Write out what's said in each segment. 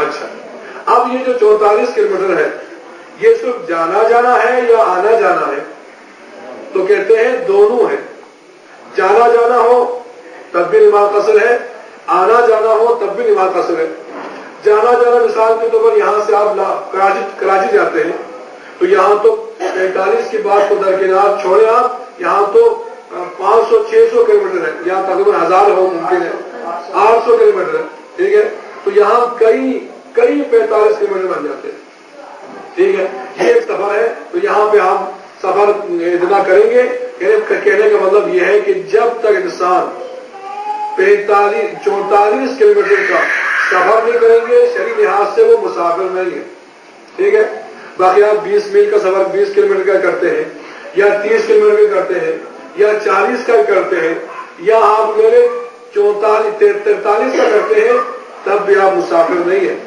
اچھا، اب یہ جو 44 کلومیٹر ہے یہ صرف جانا جانا ہے یا آنا جانا ہے؟ تو کہتے ہیں دونوں ہے. جانا جانا ہو تب بھی نماز قصر ہے، آنا جانا ہو تب بھی نماز قصر ہے. جانا جانا مثال کے طور پر یہاں سے آپ کراچی جاتے ہیں تو یہاں تو 45 کی بات کو درکنار چھوڑے، آپ یہاں تو 500-600 کلومیٹر ہے، یہاں تقریباً 1000 ہو ممکن ہے، 800 کلومیٹر ہے. ٹھیک ہے، تو یہاں کئی 45 کلومیٹر بن جاتے ہیں. ٹھیک ہے، یہ ایک سفر ہے. تو یہاں پہ ہم سفر اتنا کریں گے. کہنے کا مطلب یہ ہے کہ جب تک انسان 44 کلومیٹر کا سفر نہیں کریں گے شرعی لحاظ سے وہ مسافر نہیں ہے. ٹھیک ہے، باقی آپ 20 میل کا سفر 20 کلومیٹر کا کرتے ہیں یا 30 کلومیٹر کا کرتے ہیں یا 40 کا کرتے ہیں یا آپ میرے 43 کا کرتے ہیں تب بھی آپ مسافر نہیں ہیں.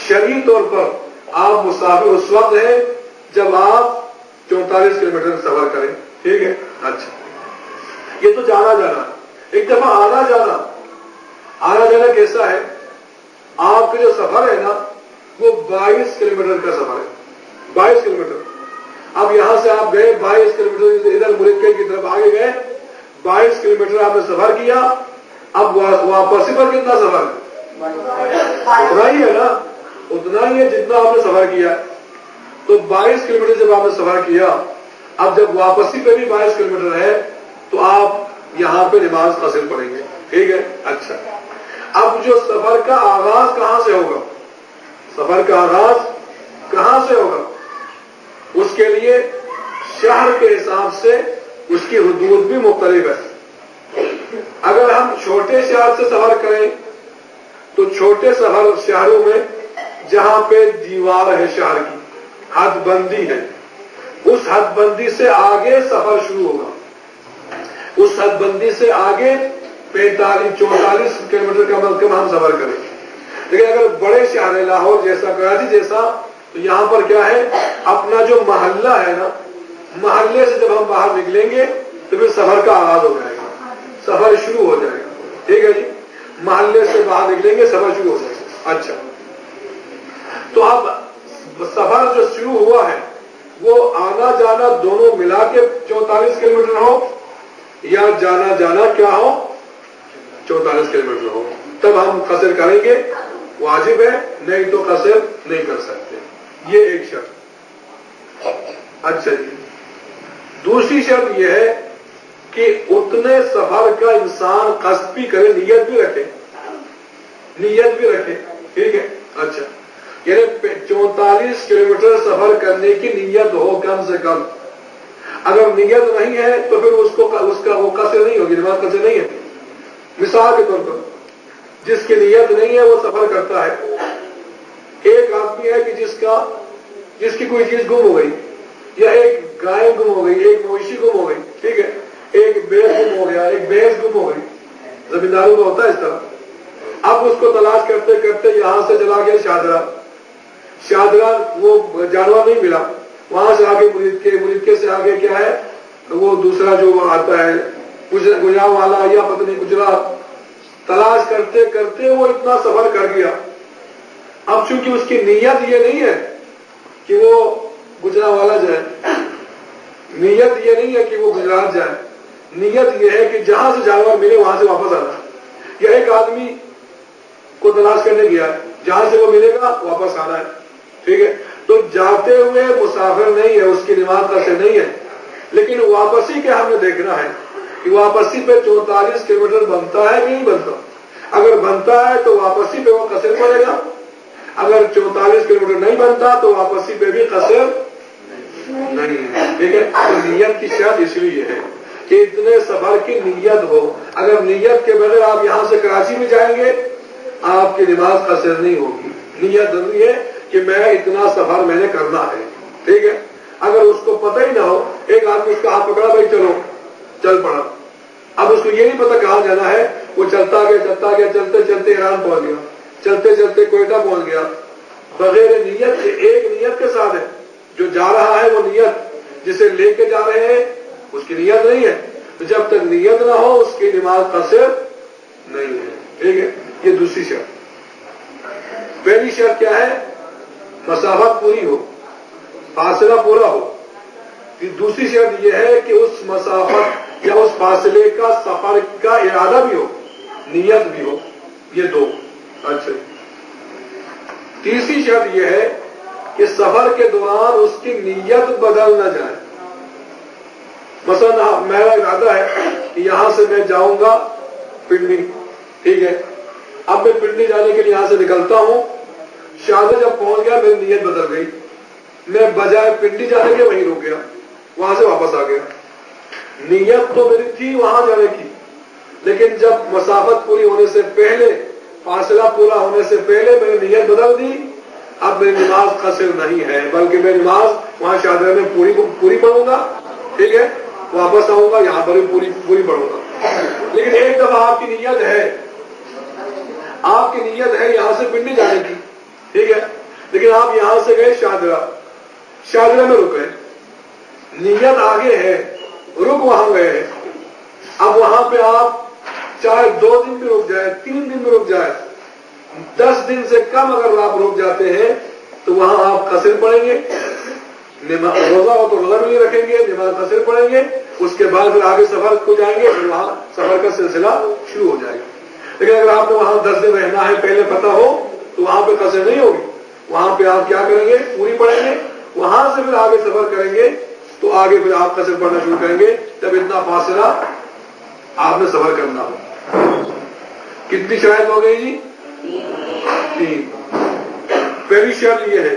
شرعی طور پر آپ مسافر اس وقت ہیں جب آپ 44 کلومیٹر سفر کریں. ٹھیک ہے، اچھا یہ تو جانا جانا. ایک دفعہ آنا جانا کیسا ہے؟ آپ کا جو سفر ہے نا وہ 22 کلومیٹر کا سفر ہے. 22 کلومیٹر. اب یہاں سے آپ گئے 22 کلومیٹر ادھر ملک کی طرف آگے گئے، 22 کلومیٹر آپ نے سفر کیا. اب واپسی پر کتنا سفر ہے؟ اتنا ہی ہے نا، اتنا ہی ہے جتنا آپ نے سفر کیا. تو 22 کلومیٹر جب آپ نے سفر کیا، اب جب واپسی پہ بھی 22 کلومیٹر ہے تو آپ یہاں پہ نماز قصر پڑھیں گے. ٹھیک ہے، اچھا اب جو سفر کا آغاز کہاں سے ہوگا؟ سفر کا آغاز کہاں سے ہوگا؟ اس کے لیے شہر کے حساب سے اس کی حدود بھی مختلف ہے. اگر ہم چھوٹے شہر سے سفر کریں تو چھوٹے شہروں میں جہاں پہ دیوار ہے، شہر کی حد بندی ہے، اس حد بندی سے آگے سفر شروع ہوگا. اس حد بندی سے آگے 44 کلومیٹر کا مطلب ہم سفر کریں. لیکن اگر بڑے شہر ہے، لاہور جیسا، کراچی جیسا، تو یہاں پر کیا ہے، اپنا جو محلہ ہے نا، محلے سے جب ہم باہر نکلیں گے تو پھر سفر کا آغاز ہو جائے گا، سفر شروع ہو جائے گا. ٹھیک ہے جی، محلے سے باہر نکلیں گے سفر شروع ہو جائے گا. اچھا تو اب سفر جو شروع ہوا ہے وہ آنا جانا دونوں ملا کے 44 کلومیٹر ہو یا جانا جانا کیا ہو 44 کلومیٹر ہو، تب ہم قصر کریں گے. واجب ہے، نہیں تو قصر نہیں کر سکتے. یہ ایک شرط. اچھا جی، دوسری شرط یہ ہے کہ اتنے سفر کا انسان قصد بھی کرے، نیت بھی رکھے. ٹھیک ہے، اچھا یعنی 44 کلومیٹر سفر کرنے کی نیت ہو کم سے کم. اگر نیت نہیں ہے تو پھر وہ قصر نہیں ہوگی، نماز قصر نہیں ہے. مثال کے طور پر جس کی نیت نہیں ہے وہ سفر کرتا ہے. ایک آدمی ہے کہ جس کی کوئی چیز گم ہو گئی، یا ایک گائے گم ہو گئی، ایک مویشی گم ہو گئی. ٹھیک ہے، ایک بیل گم ہو گیا، ایک بھینس گم ہو گئی. زمینداروں میں ہوتا ہے اس طرح. اب اس کو تلاش کرتے کرتے یہاں سے چلا گیا شادرہ وہ جانور نہیں ملا. وہاں سے آگے ملک سے آگے کیا ہے وہ دوسرا جو آتا ہے گجرا والا یا پتہ نہیں گجرات. تلاش کرتے کرتے وہ اتنا سفر کر گیا. اب چونکہ اس کی نیت یہ نہیں ہے کہ وہ گجرا والا جائے، نیت یہ نہیں ہے کہ وہ گجرات جائے، نیت یہ ہے کہ جہاں سے جانور ملے وہاں سے واپس آنا. یا ایک آدمی کو تلاش کرنے گیا، جہاں سے وہ ملے گا واپس آنا ہے. ٹھیک ہے، تو جاتے ہوئے مسافر نہیں ہے، اس کی نماز قصر نہیں ہے. لیکن واپسی کا ہم نے دیکھنا ہے کہ واپسی پہ 44 کلومیٹر بنتا ہے کہ نہیں بنتا. اگر بنتا ہے تو واپسی پہ وہ قصر پڑے گا. اگر 44 کلومیٹر نہیں بنتا تو واپسی پہ بھی قصر نہیں ہے. ٹھیک ہے، تو نیت کی شرط اس لیے ہے کہ اتنے سفر کی نیت ہو. اگر نیت کے بغیر آپ یہاں سے کراچی میں جائیں گے آپ کی نماز قصر نہیں ہوگی. نیت ضروری ہے کہ میں اتنا سفر میں نے کرنا ہے. ٹھیک ہے، اگر اس کو پتہ ہی نہ ہو، ایک آدمی اس کا ہاتھ پکڑا، بھائی چلو، چل پڑا. اب اس کو یہ نہیں پتا کہاں جانا ہے، وہ چلتا گیا چلتے چلتے ایران پہنچ گیا، چلتے چلتے کوئٹہ پہنچ گیا، بغیر نیت کے. ایک نیت کے ساتھ ہے، جو جا رہا ہے وہ نیت، جسے لے کے جا رہے ہیں اس کی نیت نہیں ہے. تو جب تک نیت نہ ہو اس کی نماز قصر نہیں ہے. ٹھیک ہے، یہ دوسری شرط. پہلی شرط کیا ہے؟ مسافت پوری ہو، فاصلہ پورا ہو۔ دوسری شرط یہ ہے کہ اس مسافت یا اس فاصلے کا سفر کا ارادہ بھی ہو، نیت بھی ہو، یہ دو۔ اچھا، تیسری شرط یہ ہے کہ سفر کے دوران اس کی نیت بدل نہ جائے۔ مثلا میرا ارادہ ہے کہ یہاں سے میں جاؤں گا پنڈی، ٹھیک ہے، اب میں پنڈی جانے کے لیے یہاں سے نکلتا ہوں، شاہدہ جب پہنچ گیا میری نیت بدل گئی، میں بجائے پنڈی جانے کے وہیں رک گیا، وہاں سے واپس آ گیا۔ نیت تو میری تھی وہاں جانے کی، لیکن جب مسافت پوری ہونے سے پہلے، فاصلہ پورا ہونے سے پہلے میں نے نیت بدل دی، اب میری نماز قصر نہیں ہے، بلکہ میں نماز وہاں شاہدہ میں پوری پڑھوں گا، ٹھیک ہے، واپس آؤں گا یہاں پر بھی پوری پڑھوں گا۔ لیکن ایک دفعہ آپ کی نیت ہے یہاں سے پنڈی جانے کی، ٹھیک ہے، لیکن آپ یہاں سے گئے شاہدرہ میں رک گئے، نیت آگے ہے، رک وہاں گئے ہیں، اب وہاں پہ آپ چاہے 2 دن بھی رک جائے، 3 دن بھی رک جائے، 10 دن سے کم اگر آپ رک جاتے ہیں تو وہاں آپ قصر پڑھیں گے، روزہ ہو تو روزہ بھی نہیں رکھیں گے، نماز قصر پڑھیں گے، اس کے بعد پھر آگے سفر کو جائیں گے، پھر وہاں سفر کا سلسلہ شروع ہو جائے گا۔ لیکن اگر آپ نے وہاں 10 دن رہنا ہے پہلے پتہ ہو تو وہاں پہ قصر نہیں ہوگی، وہاں پہ آپ کیا کریں گے؟ پوری پڑھیں گے، وہاں سے پھر آگے سفر کریں گے تو آگے پھر آپ قصر پڑھنا شروع کریں گے جب اتنا فاصلہ آپ نے سفر کرنا ہو۔ کتنی شرائط ہو گئی جی؟ 3۔ پہلی شرط یہ ہے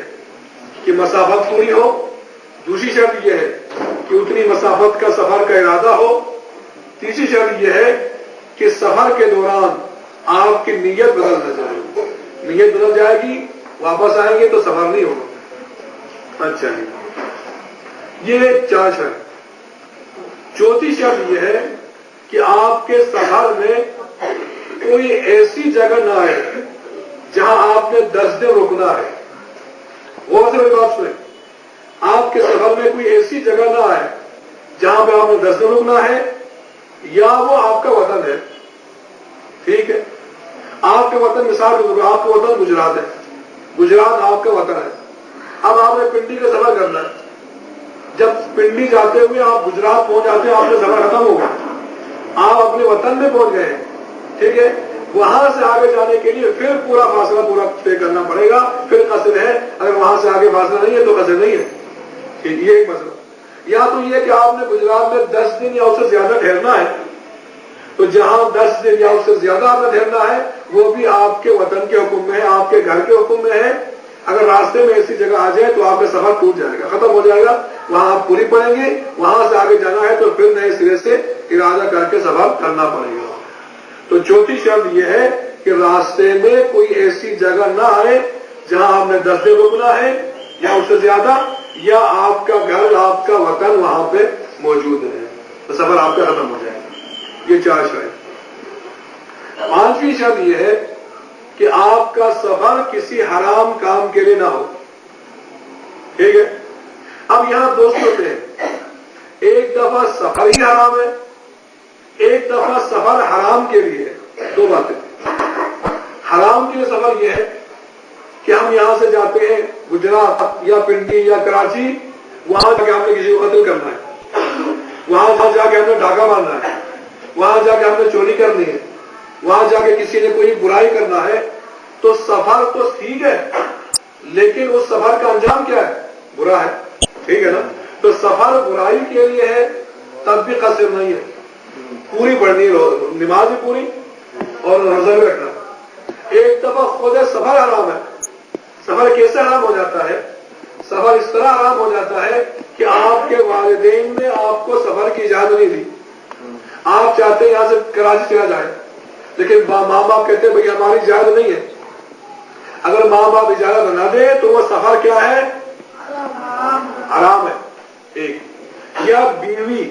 کہ مسافت پوری ہو، دوسری شرط یہ ہے کہ اتنی مسافت کا سفر کا ارادہ ہو، تیسری شرط یہ ہے کہ سفر کے دوران آپ کی نیت بدل نہ جائے، نیت بدل جائے گی واپس آئیں گے تو سفر نہیں ہوگا۔ اچھا یہ 4 شرط۔ چوتھی شرط یہ ہے کہ آپ کے سفر میں کوئی ایسی جگہ نہ آئے جہاں آپ نے 10 دن رکنا ہے۔ غور سے میری بات سنیں، آپ کے سفر میں کوئی ایسی جگہ نہ آئے جہاں پہ آپ نے 10 دن رکنا ہے یا وہ آپ کا وطن ہے، ٹھیک ہے، آپ کے وطن، مثال کے طور پر آپ کا وطن گجرات ہے، گجرات آپ کا وطن ہے، اب آپ نے پنڈی کا سفر کرنا ہے، جب پنڈی جاتے ہوئے آپ گجرات پہنچ جاتے ہیں، آپ کا سفر ختم ہو گیا، آپ اپنے وطن میں پہنچ گئے ہیں، ٹھیک ہے، وہاں سے آگے جانے کے لیے پھر پورا فاصلہ پورا طے کرنا پڑے گا، پھر قصر ہے، اگر وہاں سے آگے فاصلہ نہیں ہے تو قصر نہیں ہے، ٹھیک، یہ ایک مسئلہ۔ یا تو یہ کہ آپ نے گجرات میں 10 دن یا اس سے زیادہ ٹھہرنا ہے، تو جہاں 10 دن یا اس سے زیادہ آپ نے ٹھہرنا ہے وہ بھی آپ کے وطن کے حکم میں ہے، آپ کے گھر کے حکم میں ہے۔ اگر راستے میں ایسی جگہ آ جائے تو آپ کا سفر ٹوٹ جائے گا، ختم ہو جائے گا، وہاں آپ پوری پڑیں گے، وہاں سے آگے جانا ہے تو پھر نئے سرے سے ارادہ کر کے سفر کرنا پڑے گا۔ تو چوتھی شرط یہ ہے کہ راستے میں کوئی ایسی جگہ نہ آئے جہاں آپ نے 10 دن رکنا ہے یا اس سے زیادہ، یا آپ کا گھر، آپ کا وطن وہاں پہ موجود ہے، تو سفر آپ کا ختم ہو جائے گا۔ یہ 4 شرط۔ 5ویں شرط یہ ہے کہ آپ کا سفر کسی حرام کام کے لیے نہ ہو، ٹھیک ہے۔ اب یہاں 2 صورتیں ہیں، ایک دفعہ سفر ہی حرام ہے، ایک دفعہ سفر حرام کے لیے ہے۔ 2 باتیں۔ حرام کے لیے سفر یہ ہے کہ ہم یہاں سے جاتے ہیں گجرات یا پنڈی یا کراچی، وہاں جا کے ہم نے کسی کو قتل کرنا ہے، وہاں جا کے ہم نے ڈاکہ مارنا ہے، وہاں جا کے ہم نے چوری کرنی ہے، وہاں جا کے کسی نے کوئی برائی کرنا ہے، تو سفر تو ٹھیک ہے لیکن اس سفر کا انجام کیا ہے؟ برا ہے، ٹھیک ہے نا۔ تو سفر برائی کے لیے ہے تب بھی قصر نہیں ہے، پوری پڑھنی ہے، نماز بھی پوری اور روزہ بھی رکھنا۔ ایک دفعہ خود سفر حرام ہے۔ سفر کیسے حرام ہو جاتا ہے؟ سفر اس طرح حرام ہو جاتا ہے کہ آپ کے والدین نے آپ کو سفر کی اجازت نہیں دی، آپ چاہتے ہیں یہاں سے کراچی چلا جائے، لیکن ماں باپ کہتے ہیں بھئی ہماری اجازت نہیں ہے۔ اگر ماں باپ اجازت نہ دے تو وہ سفر کیا ہے؟ حرام ہے۔ ایک یا بیوی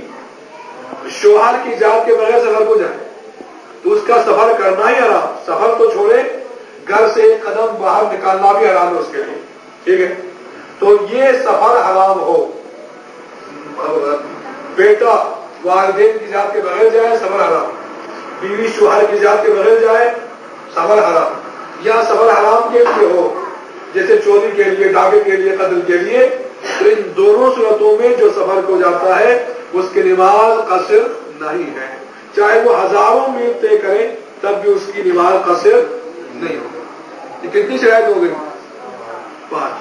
شوہر کی اجازت کے بغیر سفر کو جائے تو اس کا سفر کرنا ہی حرام، سفر تو چھوڑے گھر سے ایک قدم باہر نکالنا بھی حرام ہے اس کے لیے، ٹھیک ہے۔ تو یہ سفر حرام ہو، بیٹا والدین کی اجازت کے بغیر جائے سفر حرام، بیوی شوہر کی اجازت کے بغیر جائے سفر حرام، یا سفر حرام کے لیے ہو، جیسے چوری کے لیے، ڈاکے کے لیے، قتل کے لیے، تو ان دونوں صورتوں میں جو سفر کو جاتا ہے اس کی نماز قصر نہیں ہے، چاہے وہ ہزاروں میل طے کرے تب بھی اس کی نماز قصر نہیں ہوگی۔ یہ کتنی شرائط ہو گئی؟ 5۔